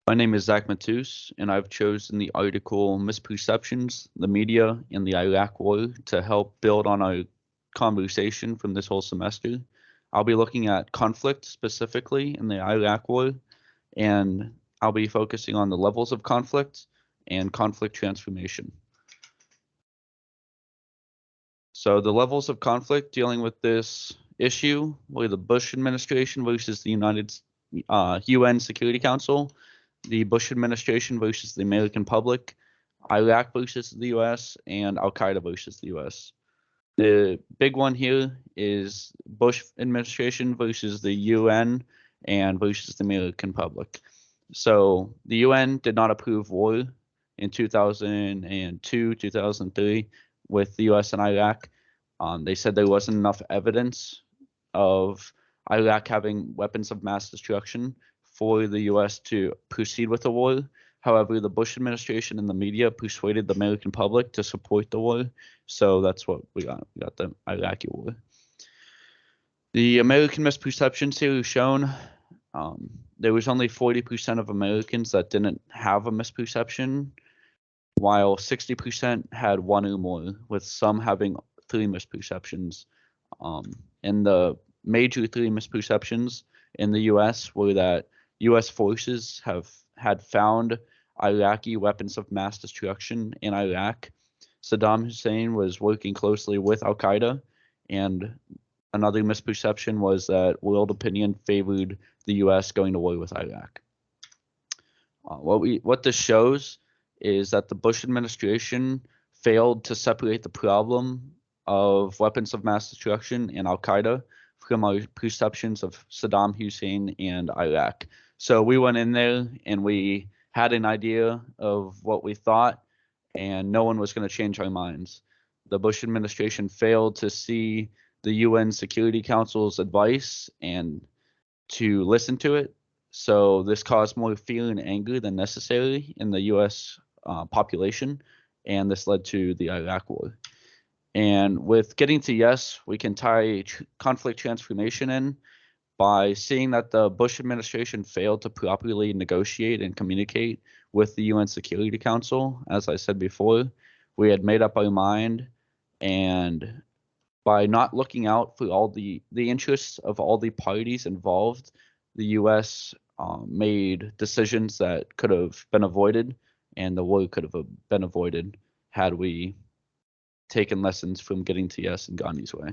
My name is Zach Matus, and I've chosen the article Misperceptions, the Media, and the Iraq War to help build on our conversation from this whole semester. I'll be looking at conflict specifically in the Iraq War, and I'll be focusing on the levels of conflict and conflict transformation. So the levels of conflict dealing with this issue were the Bush administration versus the UN Security Council, the Bush administration versus the American public, Iraq versus the US, and Al-Qaeda versus the US. The big one here is Bush administration versus the UN and versus the American public. So the UN did not approve war in 2002, 2003 with the US and Iraq. They said there wasn't enough evidence of Iraq having weapons of mass destruction for the US to proceed with the war. However, the Bush administration and the media persuaded the American public to support the war. So that's what we got. We got the Iraqi war. The American misperceptions here are shown. There was only 40% of Americans that didn't have a misperception, while 60% had one or more, with some having 3 misperceptions. And the major 3 misperceptions in the US were that US forces had found Iraqi weapons of mass destruction in Iraq. Saddam Hussein was working closely with Al-Qaeda, and another misperception was that world opinion favored the US going to war with Iraq. What this shows is that the Bush administration failed to separate the problem of weapons of mass destruction and Al-Qaeda from our perceptions of Saddam Hussein and Iraq. So we went in there and we had an idea of what we thought, and no one was going to change our minds. The Bush administration failed to see the UN Security Council's advice and to listen to it. So this caused more fear and anger than necessary in the US population, and this led to the Iraq War. And with getting to yes, we can tie conflict transformation in by seeing that the Bush administration failed to properly negotiate and communicate with the UN Security Council. As I said before, we had made up our mind, and by not looking out for all the interests of all the parties involved, the US made decisions that could have been avoided, and the war could have been avoided had we taken lessons from getting to yes and Gandhi's way.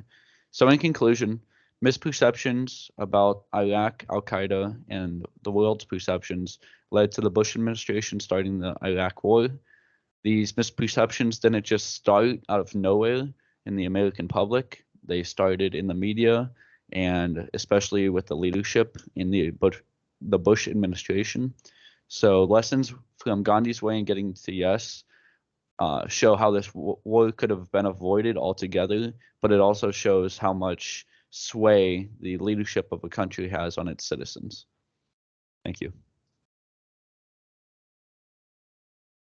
So in conclusion, misperceptions about Iraq, Al-Qaeda, and the world's perceptions led to the Bush administration starting the Iraq War. These misperceptions didn't just start out of nowhere in the American public. They started in the media, and especially with the leadership in the Bush administration. So lessons from Gandhi's way and getting to yes show how this war could have been avoided altogether, but it also shows how much sway the leadership of a country has on its citizens. Thank you.